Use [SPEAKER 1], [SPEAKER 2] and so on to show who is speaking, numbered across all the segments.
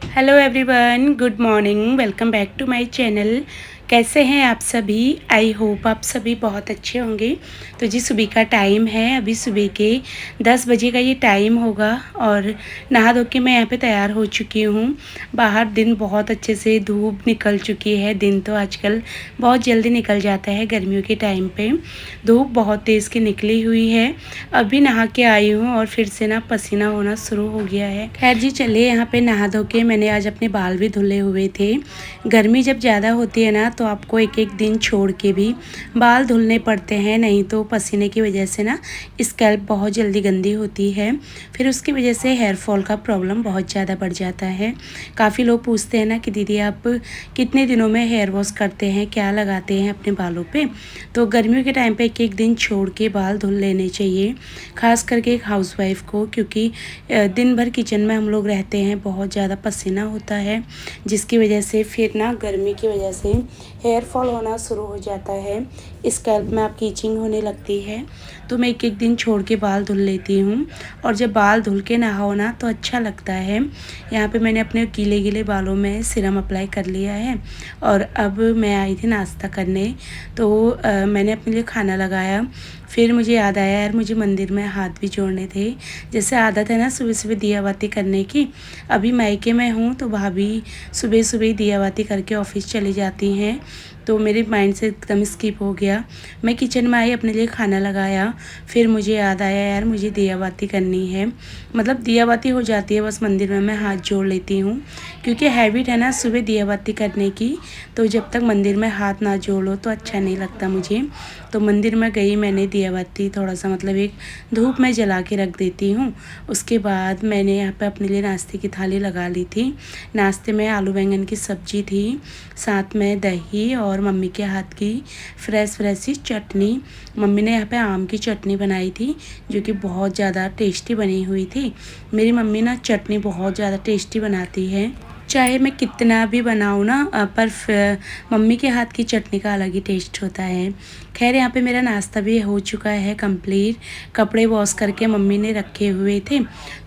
[SPEAKER 1] Hello everyone, good morning. Welcome back to my channel. कैसे हैं आप सभी? आई होप आप सभी बहुत अच्छे होंगे। तो जी सुबह का टाइम है, अभी सुबह के 10 बजे का ये टाइम होगा और नहा धो के मैं यहाँ पे तैयार हो चुकी हूँ। बाहर दिन बहुत अच्छे से धूप निकल चुकी है। दिन तो आजकल बहुत जल्दी निकल जाता है गर्मियों के टाइम पे। धूप बहुत तेज़ की निकली हुई है। अभी नहा के आई हूँ और फिर से ना पसीना होना शुरू हो गया है। खैर जी चलिए, यहाँ पे नहा धो के मैंने आज अपने बाल भी धुले हुए थे। गर्मी जब ज़्यादा होती है ना तो आपको एक एक दिन छोड़ के भी बाल धुलने पड़ते हैं, नहीं तो पसीने की वजह से ना स्कैल्प बहुत जल्दी गंदी होती है। फिर उसकी वजह से हेयर फॉल का प्रॉब्लम बहुत ज़्यादा बढ़ जाता है। काफ़ी लोग पूछते हैं ना कि दीदी आप कितने दिनों में हेयर वॉश करते हैं, क्या लगाते हैं अपने बालों पे। तो गर्मियों के टाइम पे एक एक दिन छोड़ के बाल धुल लेने चाहिए, ख़ास करके एक हाउसवाइफ को, क्योंकि दिन भर किचन में हम लोग रहते हैं, बहुत ज़्यादा पसीना होता है, जिसकी वजह से फिर ना गर्मी की वजह से हेयर फॉल होना शुरू हो जाता है, स्कैल्प में आपकी इचिंग होने लगती है। तो मैं एक एक दिन छोड़ के बाल धुल लेती हूँ और जब बाल धुल के नहाओ ना तो अच्छा लगता है। यहाँ पे मैंने अपने गीले गीले बालों में सीरम अप्लाई कर लिया है और अब मैं आई थी नाश्ता करने। तो मैंने अपने लिए खाना लगाया। फिर मुझे याद आया यार मुझे मंदिर में हाथ भी जोड़ने थे। जैसे आदत है ना सुबह सुबह दिया बाती करने की। अभी मायके में हूँ तो भाभी सुबह सुबह दिया बाती करके ऑफिस चली जाती हैं, तो मेरे माइंड से एकदम स्किप हो गया। मैं किचन में आई, अपने लिए खाना लगाया, फिर मुझे याद आया यार मुझे दिया बाती करनी है। मतलब दिया बाती हो जाती है, बस मंदिर में मैं हाथ जोड़ लेती हूँ, क्योंकि हैबिट है ना सुबह दिया बाती करने की। तो जब तक मंदिर में हाथ ना जोड़ो तो अच्छा नहीं लगता मुझे। तो मंदिर में गई, मैंने दिया बाती थोड़ा सा मतलब एक धूप में जला के रख देती हूँ। उसके बाद मैंने यहाँ पे अपने लिए नाश्ते की थाली लगा ली थी। नाश्ते में आलू बैंगन की सब्ज़ी थी, साथ में दही और मम्मी के हाथ की फ्रेश सी चटनी। मम्मी ने यहाँ पे आम की चटनी बनाई थी जो कि बहुत ज़्यादा टेस्टी बनी हुई थी। मेरी मम्मी ना चटनी बहुत ज़्यादा टेस्टी बनाती है, चाहे मैं कितना भी बनाऊँ ना, पर मम्मी के हाथ की चटनी का अलग ही टेस्ट होता है। खैर यहाँ पे मेरा नाश्ता भी हो चुका है कंप्लीट। कपड़े वॉश करके मम्मी ने रखे हुए थे,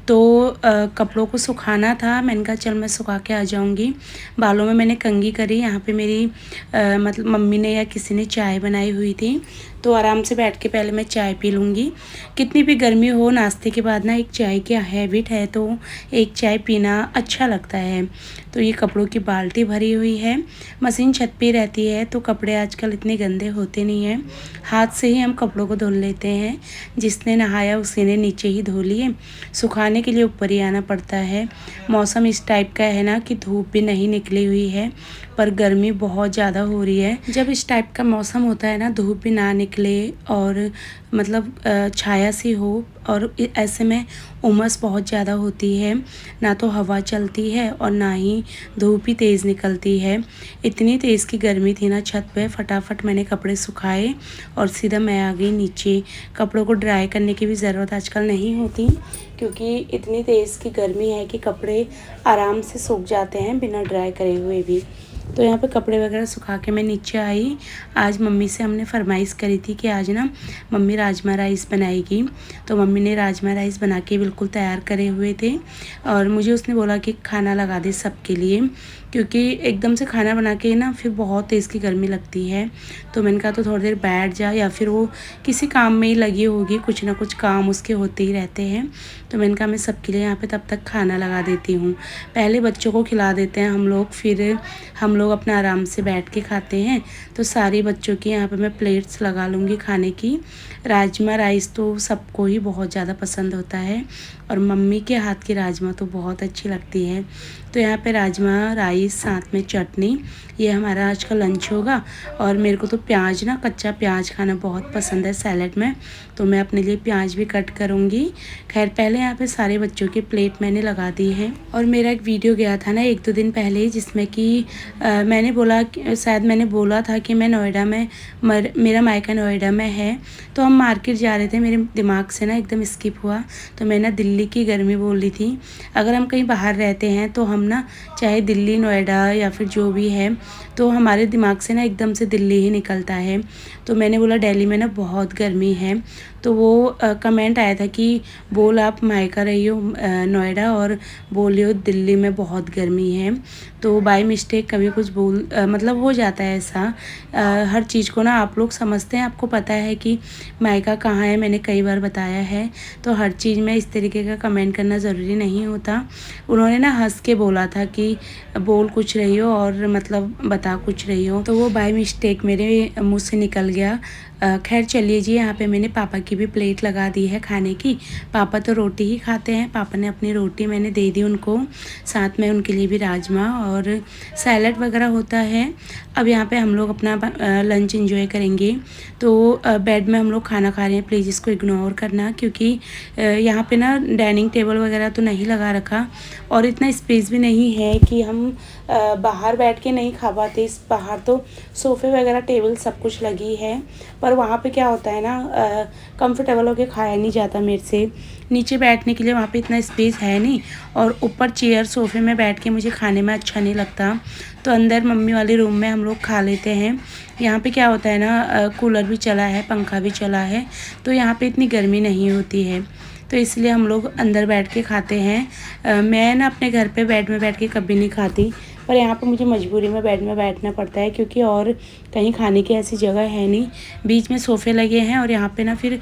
[SPEAKER 1] तो कपड़ों को सुखाना था। मैंने कहा चल मैं सुखा के आ जाऊँगी। बालों में मैंने कंघी करी। यहाँ पे मेरी मतलब मम्मी ने या किसी ने चाय बनाई हुई थी, तो आराम से बैठ के पहले मैं चाय पी लूँगी। कितनी भी गर्मी हो, नाश्ते के बाद ना एक चाय की हैबिट है, तो एक चाय पीना अच्छा लगता है। तो ये कपड़ों की बाल्टी भरी हुई है, मशीन छत पे रहती है, तो कपड़े आजकल इतने गंदे होते नहीं हैं, हाथ से ही हम कपड़ों को धुल लेते हैं। जिसने नहाया उसी ने नीचे ही धो लिए, सुखाने के लिए ऊपर ही आना पड़ता है। मौसम इस टाइप का है ना कि धूप भी नहीं निकली हुई है, पर गर्मी बहुत ज़्यादा हो रही है। जब इस टाइप का मौसम होता है ना, धूप भी ना निकले और मतलब छाया सी हो, और ऐसे में उमस बहुत ज़्यादा होती है, ना तो हवा चलती है और ना ही धूप ही तेज़ निकलती है। इतनी तेज़ की गर्मी थी ना छत पे। फटाफट मैंने कपड़े सुखाए और सीधा मैं आ गई नीचे। कपड़ों को ड्राई करने की भी ज़रूरत आजकल नहीं होती, क्योंकि इतनी तेज़ की गर्मी है कि कपड़े आराम से सूख जाते हैं बिना ड्राई करे हुए भी। तो यहाँ पे कपड़े वगैरह सुखा के मैं नीचे आई। आज मम्मी से हमने फरमाइश करी थी कि आज ना मम्मी राजमा राइस बनाएगी, तो मम्मी ने राजमा राइस बना के बिल्कुल तैयार करे हुए थे और मुझे उसने बोला कि खाना लगा दे सबके लिए, क्योंकि एकदम से खाना बना के ना फिर बहुत तेज़ की गर्मी लगती है। तो मैंने कहा तो थोड़ी देर बैठ जा, या फिर वो किसी काम में ही लगी होगी, कुछ ना कुछ काम उसके होते ही रहते हैं। तो मैंने कहा मैं सबके लिए यहाँ पे तब तक खाना लगा देती हूँ। पहले बच्चों को खिला देते हैं हम लोग, फिर हम लोग अपना आराम से बैठ के खाते हैं। तो सारे बच्चों की यहाँ पे मैं प्लेट्स लगा लूँगी खाने की। राजमा राइस तो सबको ही बहुत ज़्यादा पसंद होता है और मम्मी के हाथ की राजमा तो बहुत अच्छी लगती है। तो यहाँ पे राजमा राइस साथ में चटनी, ये हमारा आज का लंच होगा। और मेरे को तो प्याज ना, कच्चा प्याज खाना बहुत पसंद है सैलेड में, तो मैं अपने लिए प्याज भी कट करूँगी। खैर पहले यहाँ पे सारे बच्चों की प्लेट मैंने लगा दी है। और मेरा एक वीडियो गया था ना 1-2 दिन पहले, जिसमें कि मैंने बोला, शायद मैंने बोला था कि मैं नोएडा में, मेरा मायका नोएडा में है, तो हम मार्केट जा रहे थे। मेरे दिमाग से ना एकदम स्किप हुआ, तो मैं ना दिल्ली की गर्मी बोल रही थी। अगर हम कहीं बाहर रहते हैं तो हम ना, चाहे दिल्ली नोएडा या फिर जो भी है, तो हमारे दिमाग से ना एकदम से दिल्ली ही निकलता है। तो मैंने बोला दिल्ली में ना बहुत गर्मी है, तो वो कमेंट आया था कि बोल आप मायका रही हो नोएडा और बोल रही हो दिल्ली में बहुत गर्मी है। तो बाय मिस्टेक कभी कुछ मतलब हो जाता है ऐसा। हर चीज़ को ना आप लोग समझते हैं, आपको पता है कि मायका कहाँ है, मैंने कई बार बताया है। तो हर चीज़ में इस तरीके का कमेंट करना ज़रूरी नहीं होता। उन्होंने ना हंस के बोला था कि बोल कुछ रही हो और मतलब बता कुछ रही हो, तो वो बाय मिस्टेक मेरे मुँह से निकल गया। खैर चलिए जी, यहाँ पे मैंने पापा की भी प्लेट लगा दी है खाने की। पापा तो रोटी ही खाते हैं, पापा ने अपनी रोटी मैंने दे दी उनको, साथ में उनके लिए भी राजमा और सैलड वगैरह होता है। अब यहाँ पे हम लोग अपना लंच एंजॉय करेंगे। तो बेड में हम लोग खाना खा रहे हैं, प्लीज़ इसको इग्नोर करना, क्योंकि यहाँ पे ना डाइनिंग टेबल वगैरह तो नहीं लगा रखा और इतना स्पेस भी नहीं है कि हम बाहर बैठ के नहीं खा पाते। इस बाहर तो सोफ़े वगैरह टेबल सब कुछ लगी है, पर वहाँ पे क्या होता है ना, कंफर्टेबल होके खाया नहीं जाता मेरे से। नीचे बैठने के लिए वहाँ पे इतना स्पेस है नहीं, और ऊपर चेयर सोफ़े में बैठ के मुझे खाने में अच्छा नहीं लगता। तो अंदर मम्मी वाले रूम में हम लोग खा लेते हैं। यहाँ पे क्या होता है ना, कूलर भी चला है, पंखा भी चला है, तो यहाँ पे इतनी गर्मी नहीं होती है, तो इसलिए हम लोग अंदर बैठ के खाते हैं। मैं ना अपने घर पे बेड में बैठ के कभी नहीं खाती, पर यहाँ पे मुझे मजबूरी में बेड में बैठना पड़ता है, क्योंकि और कहीं खाने की ऐसी जगह है नहीं। बीच में सोफ़े लगे हैं और यहाँ पे ना फिर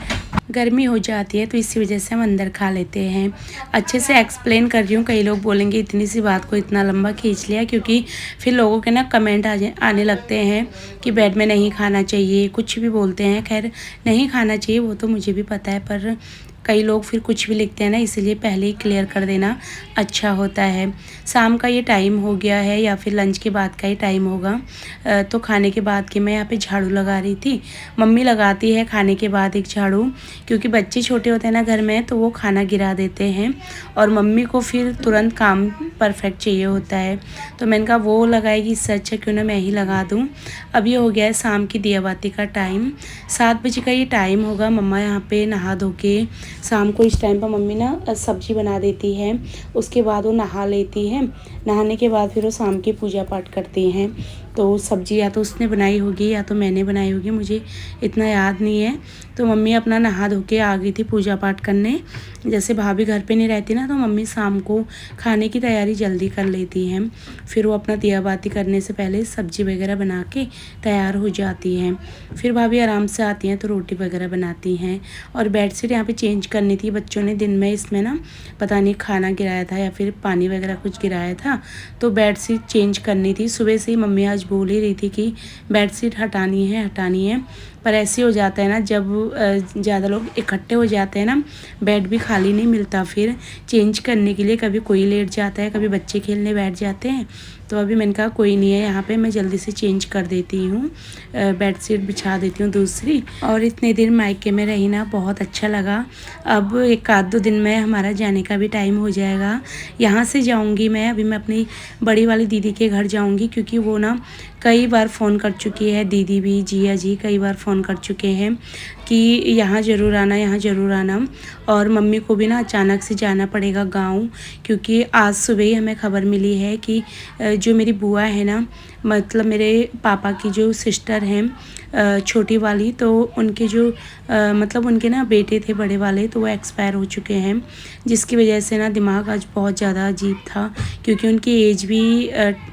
[SPEAKER 1] गर्मी हो जाती है, तो इसी वजह से हम अंदर खा लेते हैं। अच्छे से एक्सप्लेन कर रही हूँ, कई लोग बोलेंगे इतनी सी बात को इतना लंबा खींच लिया, क्योंकि फिर लोगों के ना कमेंट आने लगते हैं कि बेड में नहीं खाना चाहिए, कुछ भी बोलते हैं। खैर नहीं खाना चाहिए वो तो मुझे भी पता है, पर कई लोग फिर कुछ भी लिखते हैं ना, इसीलिए पहले ही क्लियर कर देना अच्छा होता है। शाम का ये टाइम हो गया है या फिर लंच के बाद का ही टाइम होगा। तो खाने के बाद के मैं यहाँ पे झाड़ू लगा रही थी। मम्मी लगाती है खाने के बाद एक झाड़ू, क्योंकि बच्चे छोटे होते हैं ना घर में, तो वो खाना गिरा देते हैं और मम्मी को फिर तुरंत काम परफेक्ट चाहिए होता है। तो मैंने कहा वो लगाएगी, इससे अच्छा क्यों ना मैं ही लगा दूँ। अब ये हो गया है शाम की दिया बाती का टाइम, 7 बजे का ये टाइम होगा। मम्मा यहाँ पे नहा धो के शाम को इस टाइम पर मम्मी ना सब्जी बना देती है, उसके बाद वो नहा लेती है। नहाने के बाद फिर वो शाम की पूजा पाठ करती हैं। तो सब्ज़ी या तो उसने बनाई होगी या तो मैंने बनाई होगी, मुझे इतना याद नहीं है। तो मम्मी अपना नहा धो के आ गई थी पूजा पाठ करने। जैसे भाभी घर पे नहीं रहती ना, तो मम्मी शाम को खाने की तैयारी जल्दी कर लेती हैं। फिर वो अपना दिया बाती करने से पहले सब्ज़ी वगैरह बना के तैयार हो जाती हैं। फिर भाभी आराम से आती हैं तो रोटी वगैरह बनाती हैं। और बेडशीट यहाँ पे चेंज करनी थी, बच्चों ने दिन में इसमें ना पता नहीं खाना गिराया था या फिर पानी वगैरह कुछ गिराया था, तो बेडशीट चेंज करनी थी। सुबह से ही मम्मी आज बोल ही रही थी कि बेडशीट हटानी है, पर ऐसे हो जाता है ना, जब ज़्यादा लोग इकट्ठे हो जाते हैं ना, बेड भी खाली नहीं मिलता फिर चेंज करने के लिए। कभी कोई लेट जाता है, कभी बच्चे खेलने बैठ जाते हैं। तो अभी मैंने कहा कोई नहीं है, यहाँ पे मैं जल्दी से चेंज कर देती हूँ, बेडशीट बिछा देती हूँ दूसरी। और इतने दिन मायके में रही ना, बहुत अच्छा लगा। अब एक आध 2 दिन में हमारा जाने का भी टाइम हो जाएगा। यहाँ से जाऊँगी मैं, अभी मैं अपनी बड़ी वाली दीदी के घर जाऊँगी, क्योंकि वो ना कई बार फ़ोन कर चुकी है, दीदी भी, जिया जी कई बार फ़ोन कर चुके हैं कि यहाँ ज़रूर आना, यहाँ ज़रूर आना। और मम्मी को भी ना अचानक से जाना पड़ेगा गांव, क्योंकि आज सुबह ही हमें खबर मिली है कि जो मेरी बुआ है ना, मतलब मेरे पापा की जो सिस्टर हैं छोटी वाली, तो उनके जो मतलब उनके ना बेटे थे बड़े वाले, तो वो एक्सपायर हो चुके हैं। जिसकी वजह से ना दिमाग आज बहुत ज़्यादा अजीब था, क्योंकि उनकी एज भी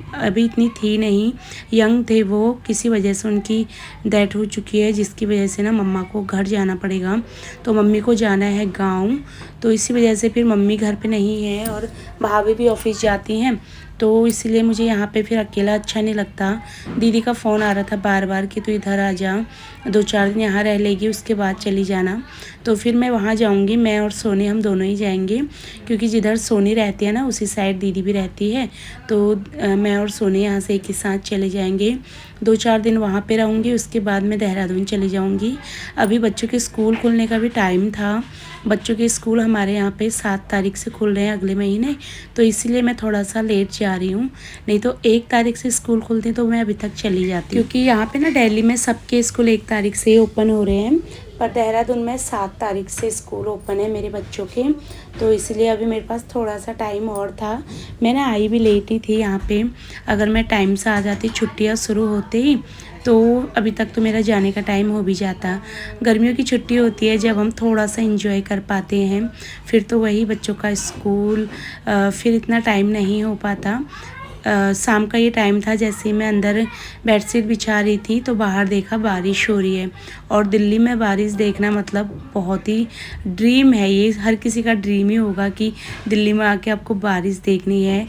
[SPEAKER 1] अभी इतनी थी नहीं, यंग थे वो, किसी वजह से उनकी डेथ हो चुकी है, जिसकी वजह से ना मम्मा को घर जाना पड़ेगा। तो मम्मी को जाना है गांव, तो इसी वजह से फिर मम्मी घर पे नहीं है और भाभी भी ऑफिस जाती हैं, तो इसलिए मुझे यहाँ पे फिर अकेला अच्छा नहीं लगता। दीदी का फ़ोन आ रहा था बार बार कि तू इधर आ जा, 2-4 दिन यहाँ रह लेगी, उसके बाद चली जाना। तो फिर मैं वहाँ जाऊँगी, मैं और सोनी हम दोनों ही जाएंगे, क्योंकि जिधर सोनी रहती है ना उसी साइड दीदी भी रहती है। तो मैं और सोनी यहाँ से एक ही साथ चले जाएंगे, 2-4 दिन वहाँ पे रहूँगी, उसके बाद मैं देहरादून चली जाऊँगी। अभी बच्चों के स्कूल खुलने का भी टाइम था। बच्चों के स्कूल हमारे यहाँ पे 7 तारीख से खुल रहे हैं अगले महीने, तो इसीलिए मैं थोड़ा सा लेट जा रही हूँ। नहीं तो 1 तारीख से स्कूल खुलते तो मैं अभी तक चली जाती, क्योंकि यहाँ पे ना दिल्ली में सबके स्कूल 1 तारीख से ही ओपन हो रहे हैं, पर देहरादून में 7 तारीख से स्कूल ओपन है मेरे बच्चों के। तो इसलिए अभी मेरे पास थोड़ा सा टाइम और था। मैंने आई भी लेट ही थी यहाँ पे, अगर मैं टाइम से आ जाती छुट्टियाँ शुरू होते ही, तो अभी तक तो मेरा जाने का टाइम हो भी जाता। गर्मियों की छुट्टी होती है जब हम थोड़ा सा एंजॉय कर पाते हैं, फिर तो वही बच्चों का स्कूल, फिर इतना टाइम नहीं हो पाता। शाम का ये टाइम था, जैसे ही मैं अंदर बेडशीट बिछा रही थी तो बाहर देखा बारिश हो रही है। और दिल्ली में बारिश देखना मतलब बहुत ही ड्रीम है, ये हर किसी का ड्रीम ही होगा कि दिल्ली में आके आपको बारिश देखनी है।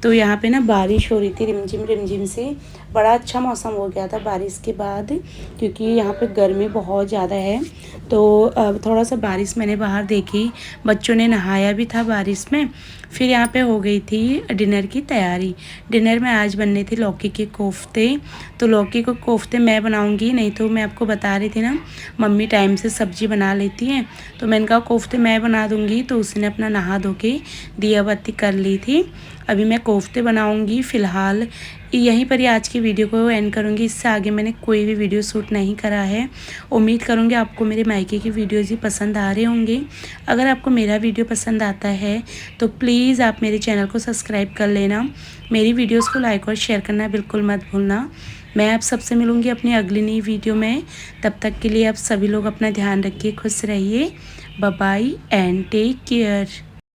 [SPEAKER 1] तो यहाँ पे ना बारिश हो रही थी रिमझिम रिमझिम से। बड़ा अच्छा मौसम हो गया था बारिश के बाद, क्योंकि यहाँ पे गर्मी बहुत ज़्यादा है। तो थोड़ा सा बारिश मैंने बाहर देखी, बच्चों ने नहाया भी था बारिश में। फिर यहाँ पे हो गई थी डिनर की तैयारी। डिनर में आज बनने थे लौकी के कोफ्ते। तो लौकी के कोफ्ते मैं बनाऊंगी, नहीं तो मैं आपको बता रही थी ना मम्मी टाइम से सब्जी बना लेती हैं, तो मैंने कहा कोफ्ते मैं बना दूंगी। तो उसने अपना नहा धो के दिया बत्ती कर ली थी। अभी मैं कोफ्ते बनाऊंगी। फ़िलहाल यहीं पर ही आज की वीडियो को एंड करूंगी, इससे आगे मैंने कोई भी वीडियो शूट नहीं करा है। उम्मीद करूंगी आपको मेरे मायके की वीडियोज़ ही पसंद आ रहे होंगे। अगर आपको मेरा वीडियो पसंद आता है तो प्लीज़ आप मेरे चैनल को सब्सक्राइब कर लेना। मेरी वीडियोस को लाइक और शेयर करना बिल्कुल मत भूलना। मैं आप सबसे मिलूँगी अपनी अगली नई वीडियो में। तब तक के लिए आप सभी लोग अपना ध्यान रखिए, खुश रहिए। Bye bye and take care.